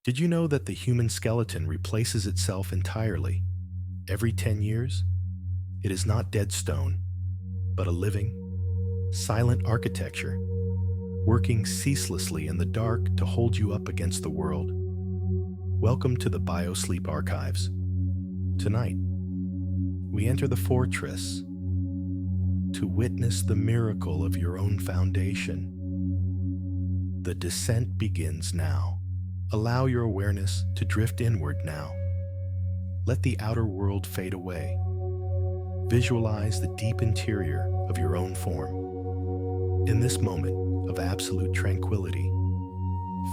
Did you know that the human skeleton replaces itself entirely every 10 years? It is not dead stone, but a living, silent architecture, working ceaselessly in the dark to hold you up against the world. Welcome to the BioSleep archives. Tonight, we enter the fortress to witness the miracle of your own foundation. The descent begins now. Allow your awareness to drift inward now. Let the outer world fade away. Visualize the deep interior of your own form. In this moment of absolute tranquility,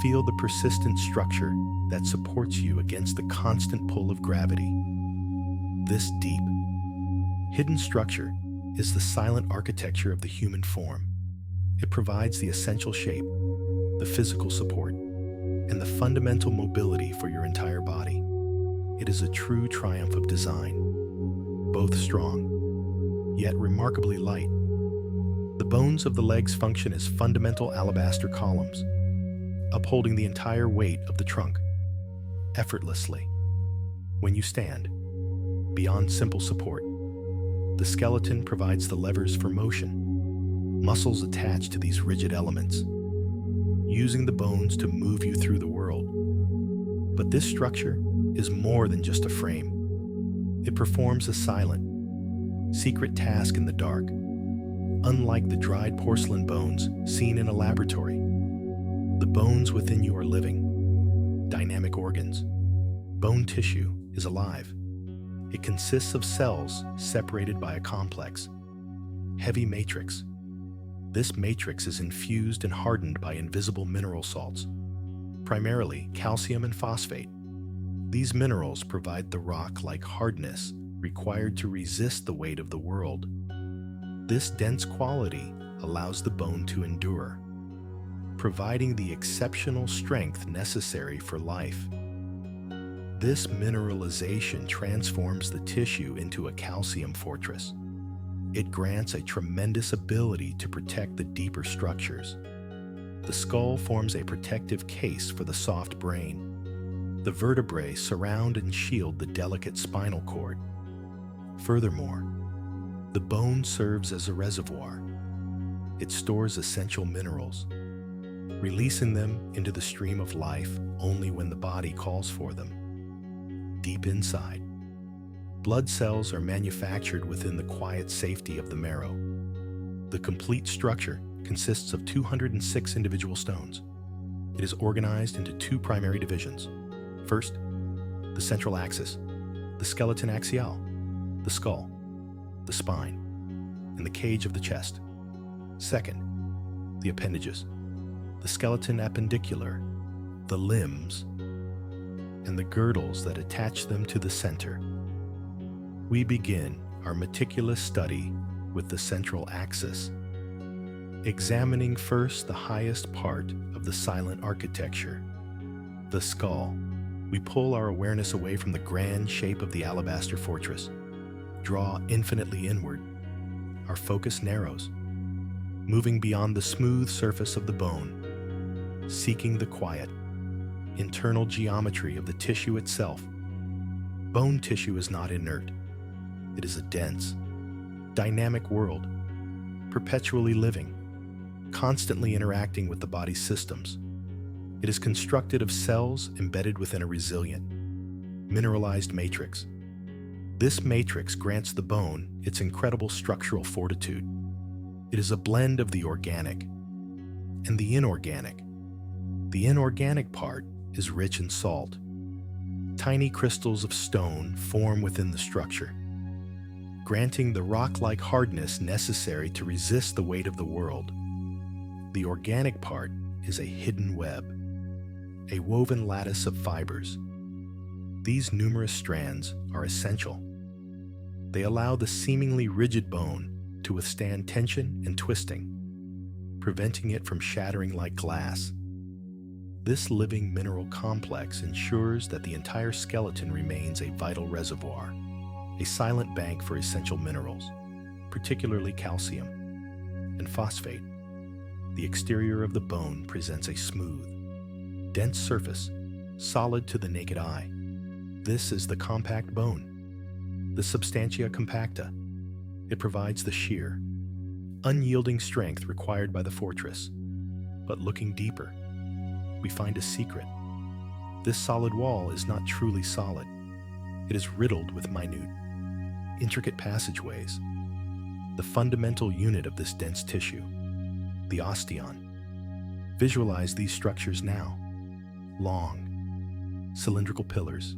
feel the persistent structure that supports you against the constant pull of gravity. This deep, hidden structure is the silent architecture of the human form. It provides the essential shape, the physical support, and the fundamental mobility for your entire body. It is a true triumph of design, both strong, yet remarkably light. The bones of the legs function as fundamental alabaster columns, upholding the entire weight of the trunk, effortlessly. When you stand, beyond simple support, the skeleton provides the levers for motion, muscles attached to these rigid elements, using the bones to move you through the world. But this structure is more than just a frame. It performs a silent, secret task in the dark. Unlike the dried porcelain bones seen in a laboratory, the bones within you are living, dynamic organs. Bone tissue is alive. It consists of cells separated by a complex, heavy matrix. This matrix is infused and hardened by invisible mineral salts, primarily calcium and phosphate. These minerals provide the rock-like hardness required to resist the weight of the world. This dense quality allows the bone to endure, providing the exceptional strength necessary for life. This mineralization transforms the tissue into a calcium fortress. It grants a tremendous ability to protect the deeper structures. The skull forms a protective case for the soft brain. The vertebrae surround and shield the delicate spinal cord. Furthermore, the bone serves as a reservoir. It stores essential minerals, releasing them into the stream of life only when the body calls for them. Deep inside, blood cells are manufactured within the quiet safety of the marrow. The complete structure consists of 206 individual stones. It is organized into two primary divisions. First, the central axis, the skeleton axial, the skull, the spine, and the cage of the chest. Second, the appendages, the skeleton appendicular, the limbs, and the girdles that attach them to the center. We begin our meticulous study with the central axis, examining first the highest part of the silent architecture, the skull. We pull our awareness away from the grand shape of the alabaster fortress, draw infinitely inward. Our focus narrows, moving beyond the smooth surface of the bone, seeking the quiet, internal geometry of the tissue itself. Bone tissue is not inert. It is a dense, dynamic world, perpetually living, constantly interacting with the body's systems. It is constructed of cells embedded within a resilient, mineralized matrix. This matrix grants the bone its incredible structural fortitude. It is a blend of the organic and the inorganic. The inorganic part is rich in salt. Tiny crystals of stone form within the structure, granting the rock-like hardness necessary to resist the weight of the world. The organic part is a hidden web, a woven lattice of fibers. These numerous strands are essential. They allow the seemingly rigid bone to withstand tension and twisting, preventing it from shattering like glass. This living mineral complex ensures that the entire skeleton remains a vital reservoir, a silent bank for essential minerals, particularly calcium and phosphate. The exterior of the bone presents a smooth, dense surface solid to the naked eye. This is the compact bone, the substantia compacta. It provides the sheer, unyielding strength required by the fortress. But looking deeper, we find a secret. This solid wall is not truly solid. It is riddled with minute, intricate passageways. The fundamental unit of this dense tissue, the osteon. Visualize these structures now. Long, cylindrical pillars.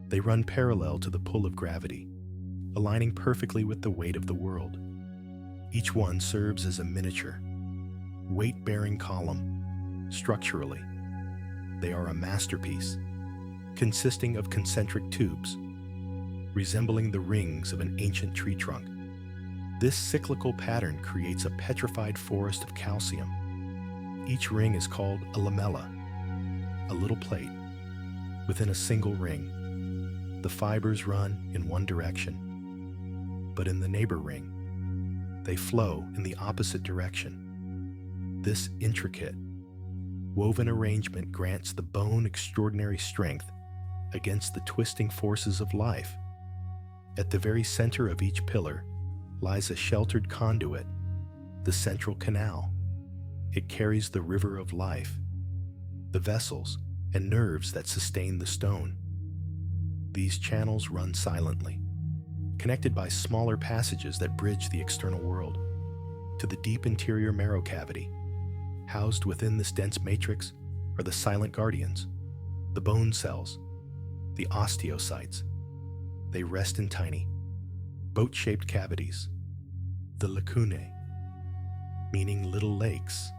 They run parallel to the pull of gravity, aligning perfectly with the weight of the world. Each one serves as a miniature, weight-bearing column. Structurally, they are a masterpiece, consisting of concentric tubes, resembling the rings of an ancient tree trunk. This cyclical pattern creates a petrified forest of calcium. Each ring is called a lamella, a little plate within a single ring. The fibers run in one direction, but in the neighbor ring, they flow in the opposite direction. This intricate, woven arrangement grants the bone extraordinary strength against the twisting forces of life. At the very center of each pillar lies a sheltered conduit, the central canal. It carries the river of life, the vessels and nerves that sustain the stone. These channels run silently, connected by smaller passages that bridge the external world to the deep interior marrow cavity. Housed within this dense matrix are the silent guardians, the bone cells, the osteocytes. They rest in tiny, boat-shaped cavities, the lacunae, meaning little lakes.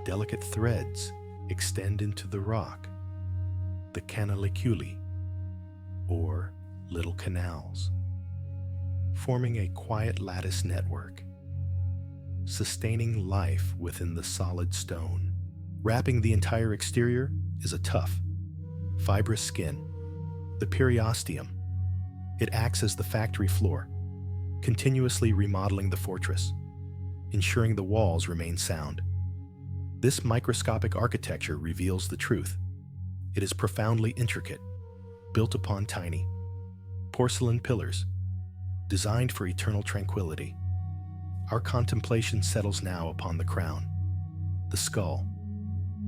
Delicate threads extend into the rock, the canaliculi, or little canals, forming a quiet lattice network, sustaining life within the solid stone. Wrapping the entire exterior is a tough, fibrous skin, the periosteum. It acts as the factory floor, continuously remodeling the fortress, ensuring the walls remain sound. This microscopic architecture reveals the truth. It is profoundly intricate, built upon tiny, porcelain pillars, designed for eternal tranquility. Our contemplation settles now upon the crown, the skull,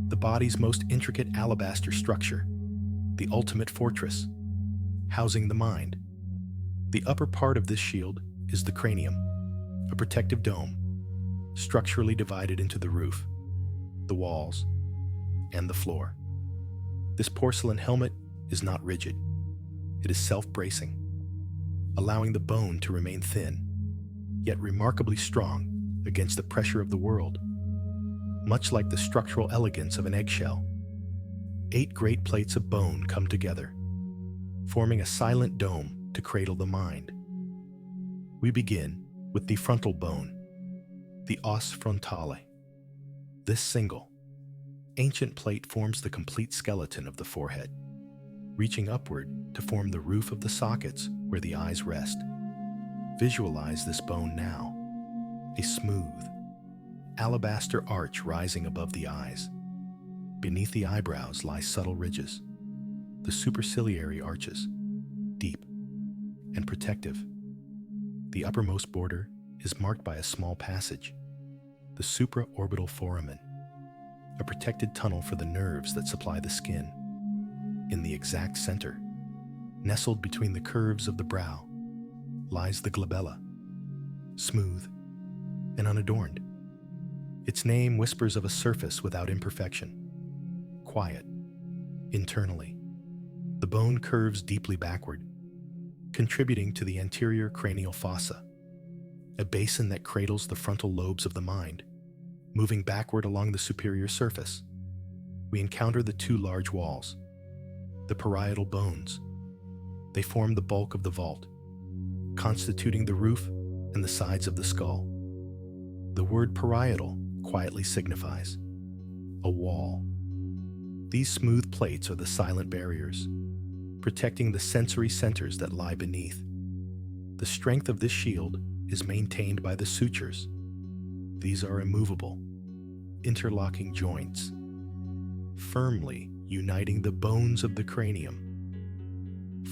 the body's most intricate alabaster structure, the ultimate fortress, housing the mind. The upper part of this shield is the cranium, a protective dome, structurally divided into the roof, the walls, and the floor. This porcelain helmet is not rigid. It is self-bracing, allowing the bone to remain thin, yet remarkably strong against the pressure of the world. Much like the structural elegance of an eggshell, 8 great plates of bone come together, forming a silent dome to cradle the mind. We begin with the frontal bone, the os frontale. This single, ancient plate forms the complete skeleton of the forehead, reaching upward to form the roof of the sockets where the eyes rest. Visualize this bone now, a smooth, alabaster arch rising above the eyes. Beneath the eyebrows lie subtle ridges, the superciliary arches, deep and protective. The uppermost border is marked by a small passage, the supraorbital foramen, a protected tunnel for the nerves that supply the skin. In the exact center, nestled between the curves of the brow, lies the glabella, smooth and unadorned. Its name whispers of a surface without imperfection, quiet. Internally, the bone curves deeply backward, contributing to the anterior cranial fossa, a basin that cradles the frontal lobes of the mind. Moving backward along the superior surface, we encounter the 2 large walls, the parietal bones. They form the bulk of the vault, constituting the roof and the sides of the skull. The word parietal quietly signifies a wall. These smooth plates are the silent barriers, protecting the sensory centers that lie beneath. The strength of this shield is maintained by the sutures. These are immovable, interlocking joints, firmly uniting the bones of the cranium.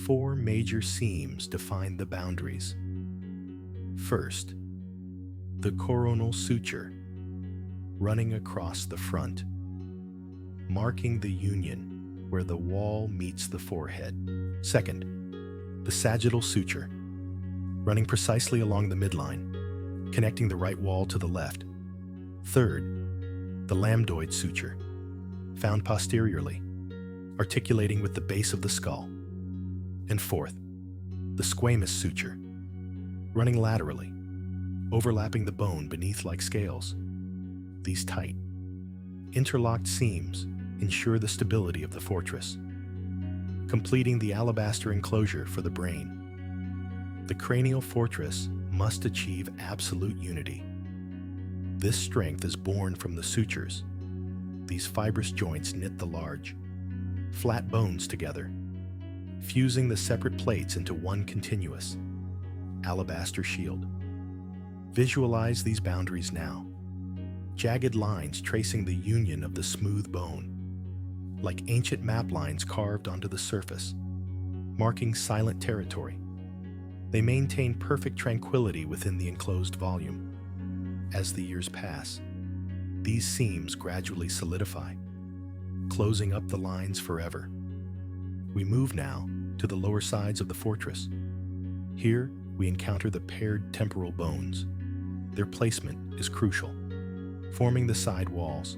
4 major seams define the boundaries. First, the coronal suture, running across the front, marking the union where the wall meets the forehead. Second, the sagittal suture, running precisely along the midline, connecting the right wall to the left. Third, the lambdoid suture, found posteriorly, articulating with the base of the skull. And fourth, the squamous suture, running laterally, overlapping the bone beneath like scales. These tight, interlocked seams ensure the stability of the fortress, completing the alabaster enclosure for the brain. The cranial fortress must achieve absolute unity. This strength is born from the sutures. These fibrous joints knit the large, flat bones together, fusing the separate plates into one continuous alabaster shield. Visualize these boundaries now. Jagged lines tracing the union of the smooth bone, like ancient map lines carved onto the surface, marking silent territory. They maintain perfect tranquility within the enclosed volume. As the years pass, these seams gradually solidify, closing up the lines forever. We move now to the lower sides of the fortress. Here, we encounter the paired temporal bones. Their placement is crucial, forming the side walls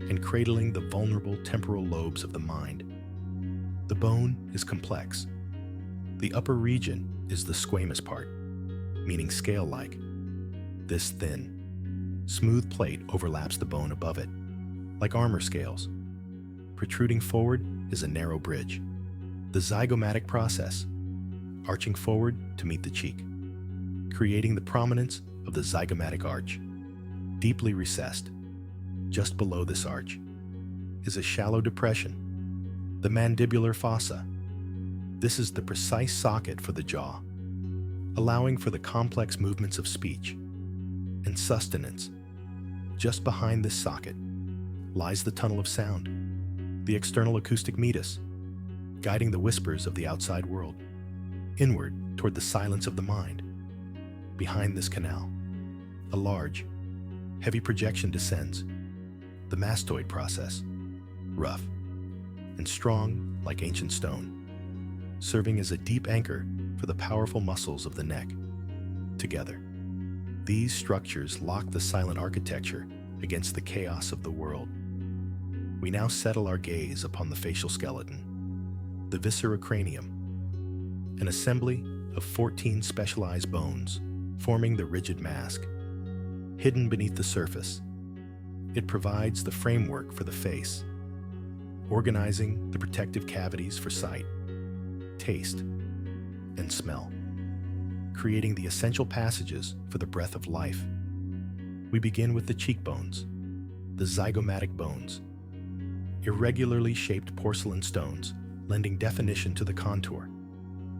and cradling the vulnerable temporal lobes of the mind. The bone is complex. The upper region is the squamous part, meaning scale-like. This thin, smooth plate overlaps the bone above it, like armor scales. Protruding forward is a narrow bridge, the zygomatic process, arching forward to meet the cheek, creating the prominence of the zygomatic arch. Deeply recessed, just below this arch, is a shallow depression, the mandibular fossa. This is the precise socket for the jaw, allowing for the complex movements of speech and sustenance. Just behind this socket lies the tunnel of sound, the external acoustic meatus, guiding the whispers of the outside world, inward toward the silence of the mind. Behind this canal, a large, heavy projection descends, the mastoid process, rough and strong like ancient stone, serving as a deep anchor for the powerful muscles of the neck. Together, these structures lock the silent architecture against the chaos of the world. We now settle our gaze upon the facial skeleton, the viscera cranium, an assembly of 14 specialized bones forming the rigid mask. Hidden beneath the surface, it provides the framework for the face, organizing the protective cavities for sight, taste, and smell, creating the essential passages for the breath of life. We begin with the cheekbones, the zygomatic bones, irregularly shaped porcelain stones lending definition to the contour.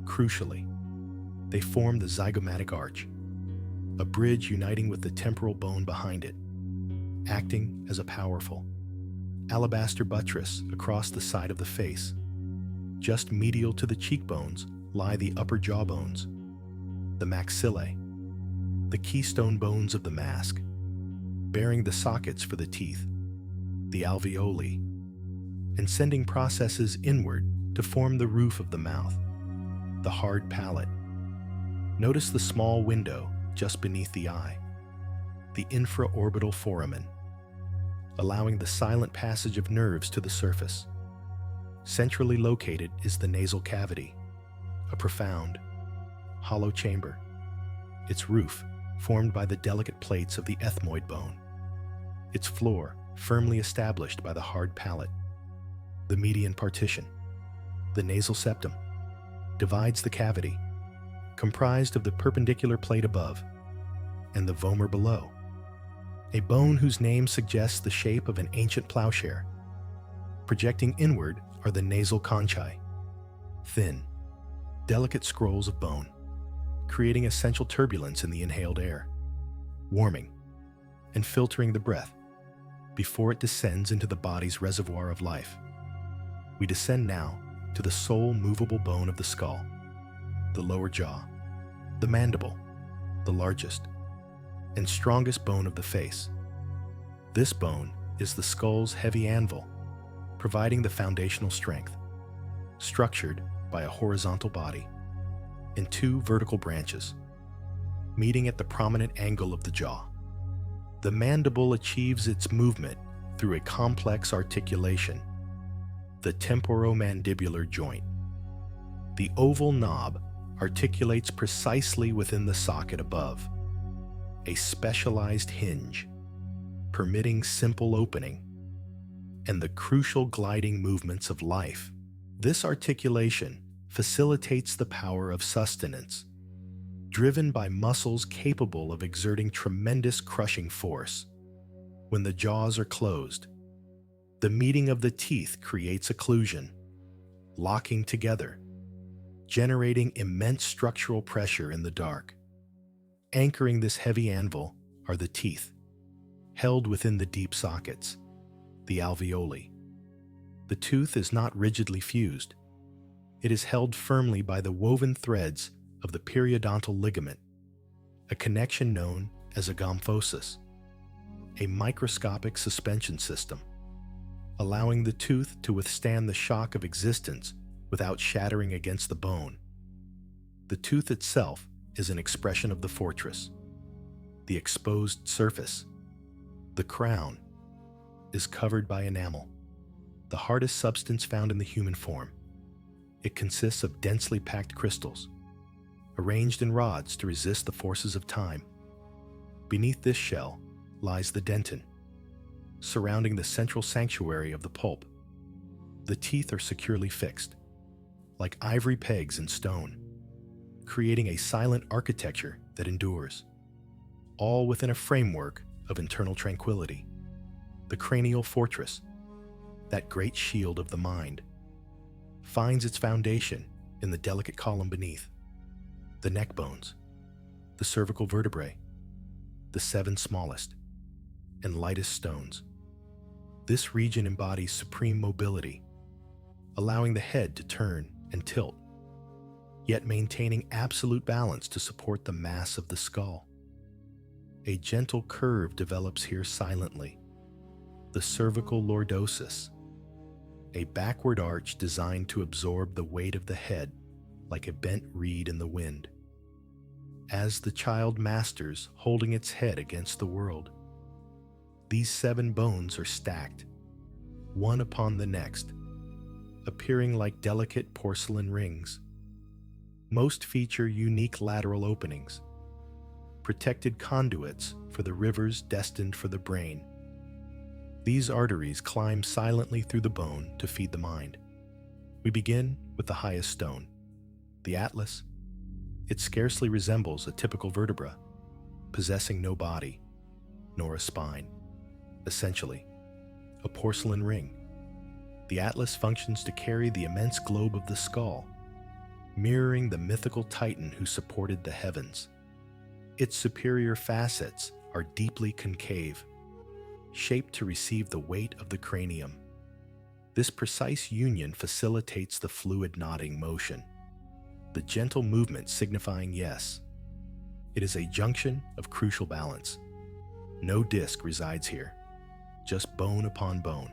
Crucially, they form the zygomatic arch, a bridge uniting with the temporal bone behind it, acting as a powerful alabaster buttress across the side of the face. Just medial to the cheekbones lie the upper jawbones, the maxillae, the keystone bones of the mask, bearing the sockets for the teeth, the alveoli, and sending processes inward to form the roof of the mouth, the hard palate. Notice the small window just beneath the eye, the infraorbital foramen, allowing the silent passage of nerves to the surface. Centrally located is the nasal cavity, a profound, hollow chamber, its roof formed by the delicate plates of the ethmoid bone, its floor firmly established by the hard palate. The median partition, the nasal septum, divides the cavity, comprised of the perpendicular plate above and the vomer below, a bone whose name suggests the shape of an ancient plowshare. Projecting inward are the nasal conchae, thin, delicate scrolls of bone, creating essential turbulence in the inhaled air, warming and filtering the breath before it descends into the body's reservoir of life. We descend now to the sole movable bone of the skull, the lower jaw, the mandible, the largest and strongest bone of the face. This bone is the skull's heavy anvil, providing the foundational strength, structured by a horizontal body and two vertical branches, meeting at the prominent angle of the jaw. The mandible achieves its movement through a complex articulation, the temporomandibular joint. The oval knob articulates precisely within the socket above, a specialized hinge, permitting simple opening and the crucial gliding movements of life. This articulation facilitates the power of sustenance, driven by muscles capable of exerting tremendous crushing force. When the jaws are closed, the meeting of the teeth creates occlusion, locking together, generating immense structural pressure in the dark. Anchoring this heavy anvil are the teeth, held within the deep sockets, the alveoli. The tooth is not rigidly fused. It is held firmly by the woven threads of the periodontal ligament, a connection known as a gomphosis, a microscopic suspension system, allowing the tooth to withstand the shock of existence without shattering against the bone. The tooth itself is an expression of the fortress. The exposed surface, the crown, is covered by enamel, the hardest substance found in the human form. It consists of densely packed crystals, arranged in rods to resist the forces of time. Beneath this shell lies the dentin, surrounding the central sanctuary of the pulp. The teeth are securely fixed, like ivory pegs in stone, creating a silent architecture that endures, all within a framework of internal tranquility. The cranial fortress, that great shield of the mind, finds its foundation in the delicate column beneath, the neck bones, the cervical vertebrae, the 7 smallest and lightest stones. This region embodies supreme mobility, allowing the head to turn and tilt, yet maintaining absolute balance to support the mass of the skull. A gentle curve develops here silently, the cervical lordosis, a backward arch designed to absorb the weight of the head like a bent reed in the wind. As the child masters holding its head against the world, these 7 bones are stacked, one upon the next, appearing like delicate porcelain rings. Most feature unique lateral openings, protected conduits for the rivers destined for the brain. These arteries climb silently through the bone to feed the mind. We begin with the highest stone, the atlas. It scarcely resembles a typical vertebra, possessing no body, nor a spine. Essentially, a porcelain ring. The atlas functions to carry the immense globe of the skull, mirroring the mythical titan who supported the heavens. Its superior facets are deeply concave, shaped to receive the weight of the cranium. This precise union facilitates the fluid nodding motion, the gentle movement signifying yes. It is a junction of crucial balance. No disc resides here, just bone upon bone,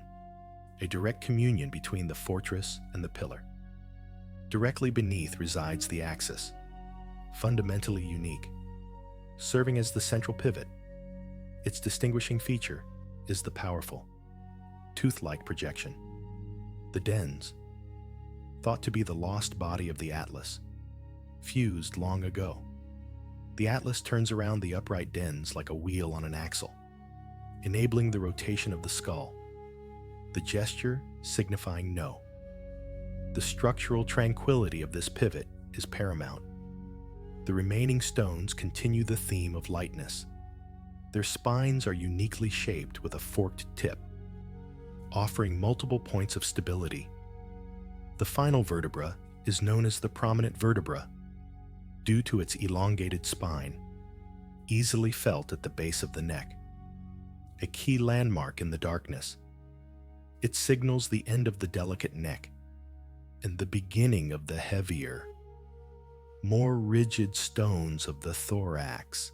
a direct communion between the fortress and the pillar. Directly beneath resides the axis, fundamentally unique, serving as the central pivot. Its distinguishing feature is the powerful, tooth-like projection. The dens, thought to be the lost body of the atlas, fused long ago. The atlas turns around the upright dens like a wheel on an axle, enabling the rotation of the skull, the gesture signifying no. The structural tranquility of this pivot is paramount. The remaining stones continue the theme of lightness. Their spines are uniquely shaped with a forked tip, offering multiple points of stability. The final vertebra is known as the prominent vertebra due to its elongated spine, easily felt at the base of the neck, a key landmark in the darkness. It signals the end of the delicate neck, and the beginning of the heavier, more rigid stones of the thorax,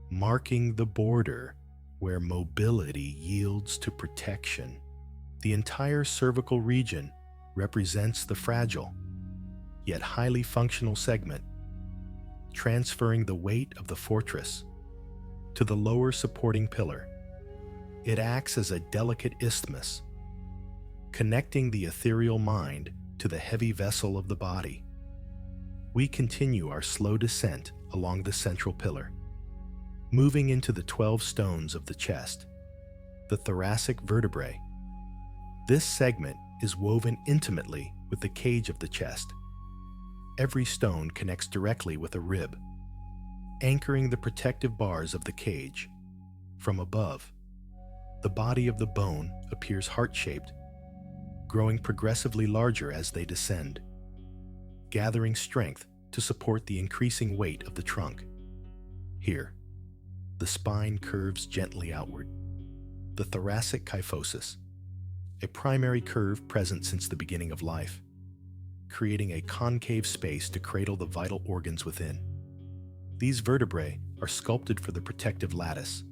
marking the border where mobility yields to protection. The entire cervical region represents the fragile, yet highly functional segment, transferring the weight of the fortress to the lower supporting pillar. It acts as a delicate isthmus, connecting the ethereal mind to the heavy vessel of the body. We continue our slow descent along the central pillar, moving into the 12 stones of the chest, the thoracic vertebrae. This segment is woven intimately with the cage of the chest. Every stone connects directly with a rib, anchoring the protective bars of the cage. From above, the body of the bone appears heart-shaped, growing progressively larger as they descend, gathering strength to support the increasing weight of the trunk. Here, the spine curves gently outward. The thoracic kyphosis, a primary curve present since the beginning of life, creating a concave space to cradle the vital organs within. These vertebrae are sculpted for the protective lattice.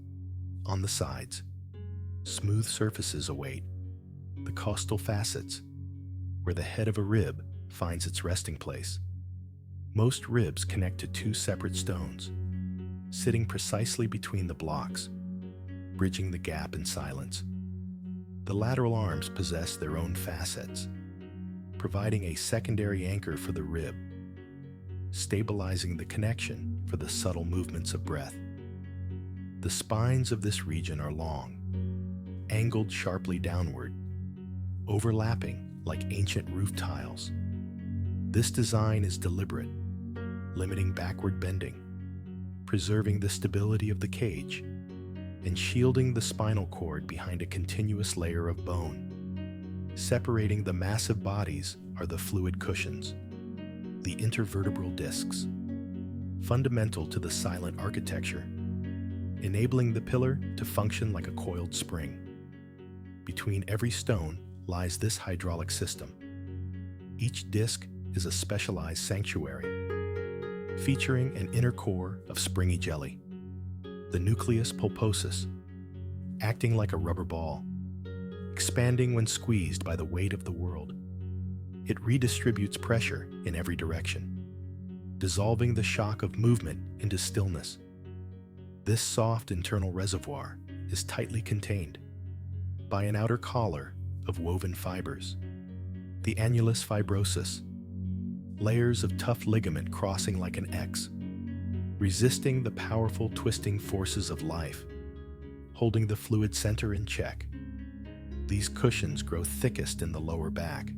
On the sides, smooth surfaces await the costal facets, where the head of a rib finds its resting place. Most ribs connect to two separate stones, sitting precisely between the blocks, bridging the gap in silence. The lateral arms possess their own facets, providing a secondary anchor for the rib, stabilizing the connection for the subtle movements of breath. The spines of this region are long, angled sharply downward, overlapping like ancient roof tiles. This design is deliberate, limiting backward bending, preserving the stability of the cage, and shielding the spinal cord behind a continuous layer of bone. Separating the massive bodies are the fluid cushions, the intervertebral discs, fundamental to the silent architecture, enabling the pillar to function like a coiled spring. Between every stone lies this hydraulic system. Each disc is a specialized sanctuary, featuring an inner core of springy jelly, the nucleus pulposus, acting like a rubber ball, expanding when squeezed by the weight of the world. It redistributes pressure in every direction, dissolving the shock of movement into stillness. This soft internal reservoir is tightly contained by an outer collar of woven fibers, the annulus fibrosus, layers of tough ligament crossing like an X, resisting the powerful twisting forces of life, holding the fluid center in check. These cushions grow thickest in the lower back,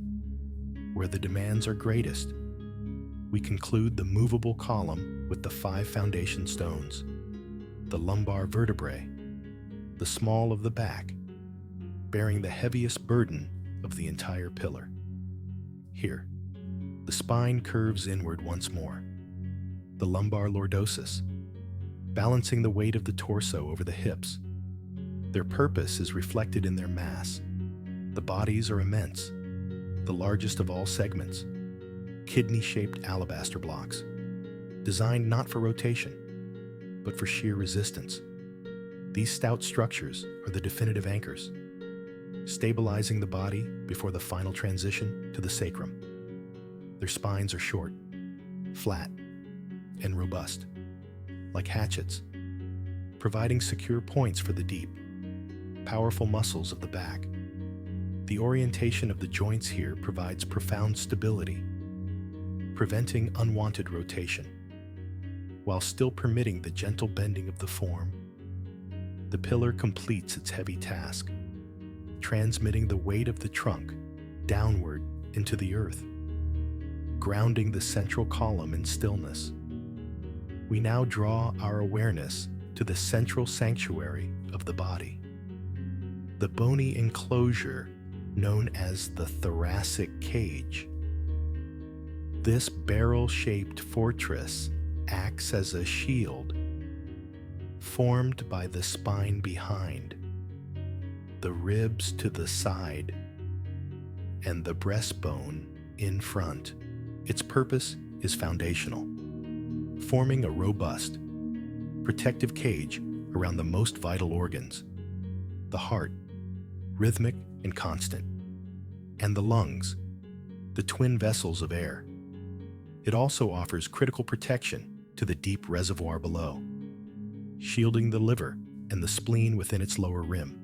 where the demands are greatest. We conclude the movable column with the 5 foundation stones, the lumbar vertebrae, the small of the back, bearing the heaviest burden of the entire pillar. Here, the spine curves inward once more, the lumbar lordosis, balancing the weight of the torso over the hips. Their purpose is reflected in their mass. The bodies are immense, the largest of all segments, kidney-shaped alabaster blocks, designed not for rotation, but for sheer resistance. These stout structures are the definitive anchors, stabilizing the body before the final transition to the sacrum. Their spines are short, flat, and robust, like hatchets, providing secure points for the deep, powerful muscles of the back. The orientation of the joints here provides profound stability, preventing unwanted rotation, while still permitting the gentle bending of the form. The pillar completes its heavy task, transmitting the weight of the trunk downward into the earth, grounding the central column in stillness. We now draw our awareness to the central sanctuary of the body, the bony enclosure known as the thoracic cage. This barrel-shaped fortress acts as a shield, formed by the spine behind, the ribs to the side, and the breastbone in front. Its purpose is foundational, forming a robust, protective cage around the most vital organs: the heart, rhythmic and constant, and the lungs, the twin vessels of air. It also offers critical protection to the deep reservoir below, shielding the liver and the spleen within its lower rim.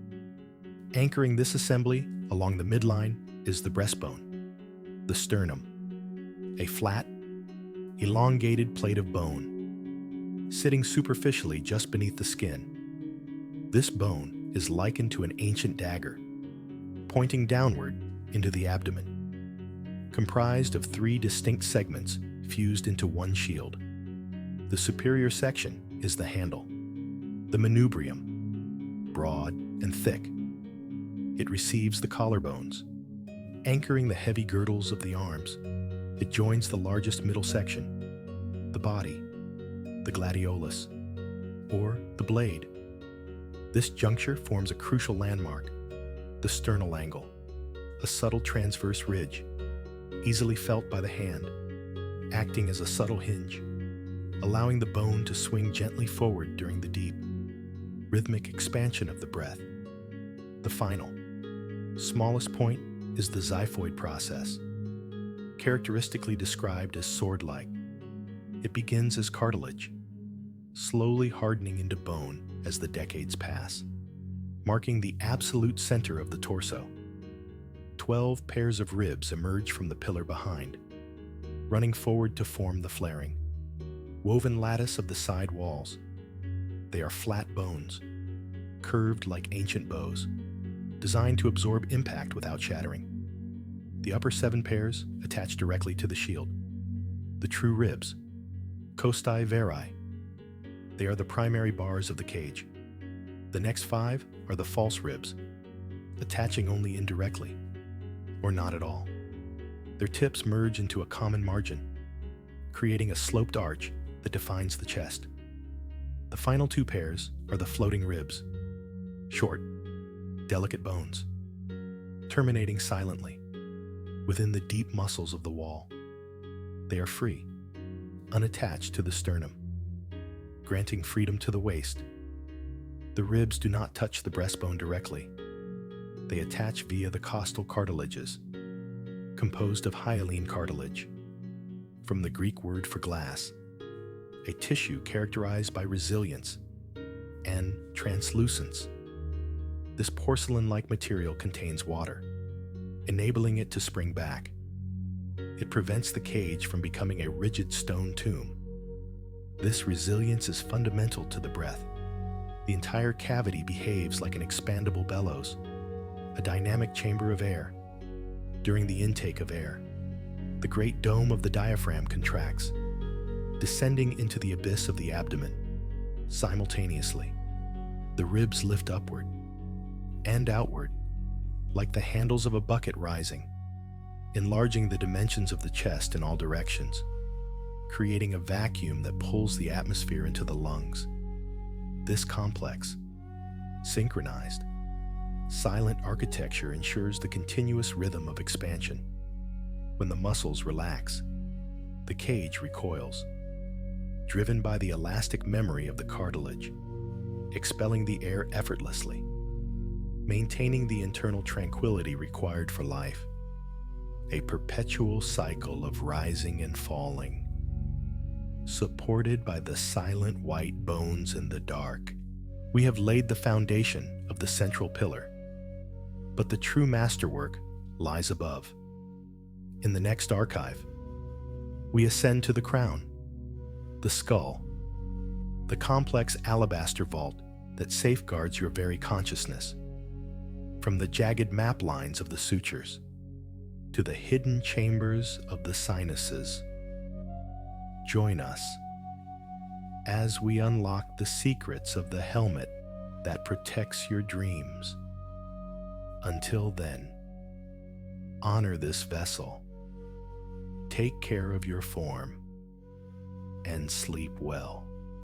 Anchoring this assembly along the midline is the breastbone, the sternum, a flat, elongated plate of bone, sitting superficially just beneath the skin. This bone is likened to an ancient dagger, pointing downward into the abdomen, comprised of 3 distinct segments fused into one shield. The superior section is the handle, the manubrium, broad and thick. It receives the collarbones, anchoring the heavy girdles of the arms. It joins the largest middle section, the body, the gladiolus, or the blade. This juncture forms a crucial landmark, the sternal angle, a subtle transverse ridge, easily felt by the hand, acting as a subtle hinge, allowing the bone to swing gently forward during the deep, rhythmic expansion of the breath. The final, smallest point is the xiphoid process, characteristically described as sword-like. It begins as cartilage, slowly hardening into bone as the decades pass, marking the absolute center of the torso. 12 pairs of ribs emerge from the pillar behind, running forward to form the flaring, woven lattice of the side walls. They are flat bones, curved like ancient bows, designed to absorb impact without shattering. The upper 7 pairs attach directly to the shield, the true ribs, costae veri. They are the primary bars of the cage. The next 5 are the false ribs, attaching only indirectly, or not at all. Their tips merge into a common margin, creating a sloped arch that defines the chest. The final 2 pairs are the floating ribs, short, delicate bones, terminating silently within the deep muscles of the wall. They are free, unattached to the sternum, granting freedom to the waist. The ribs do not touch the breastbone directly. They attach via the costal cartilages, composed of hyaline cartilage, from the Greek word for glass, a tissue characterized by resilience and translucence. This porcelain-like material contains water, enabling it to spring back. It prevents the cage from becoming a rigid stone tomb. This resilience is fundamental to the breath. The entire cavity behaves like an expandable bellows, a dynamic chamber of air. During the intake of air, the great dome of the diaphragm contracts, descending into the abyss of the abdomen. Simultaneously, the ribs lift upward and outward, like the handles of a bucket rising, enlarging the dimensions of the chest in all directions, creating a vacuum that pulls the atmosphere into the lungs. This complex, synchronized, silent architecture ensures the continuous rhythm of expansion. When the muscles relax, the cage recoils, driven by the elastic memory of the cartilage, expelling the air effortlessly, maintaining the internal tranquility required for life. A perpetual cycle of rising and falling, supported by the silent white bones in the dark. We have laid the foundation of the central pillar, but the true masterwork lies above. In the next archive, we ascend to the crown, the skull, the complex alabaster vault that safeguards your very consciousness. From the jagged map lines of the sutures to the hidden chambers of the sinuses, join us as we unlock the secrets of the helmet that protects your dreams. Until then, honor this vessel, take care of your form, and sleep well.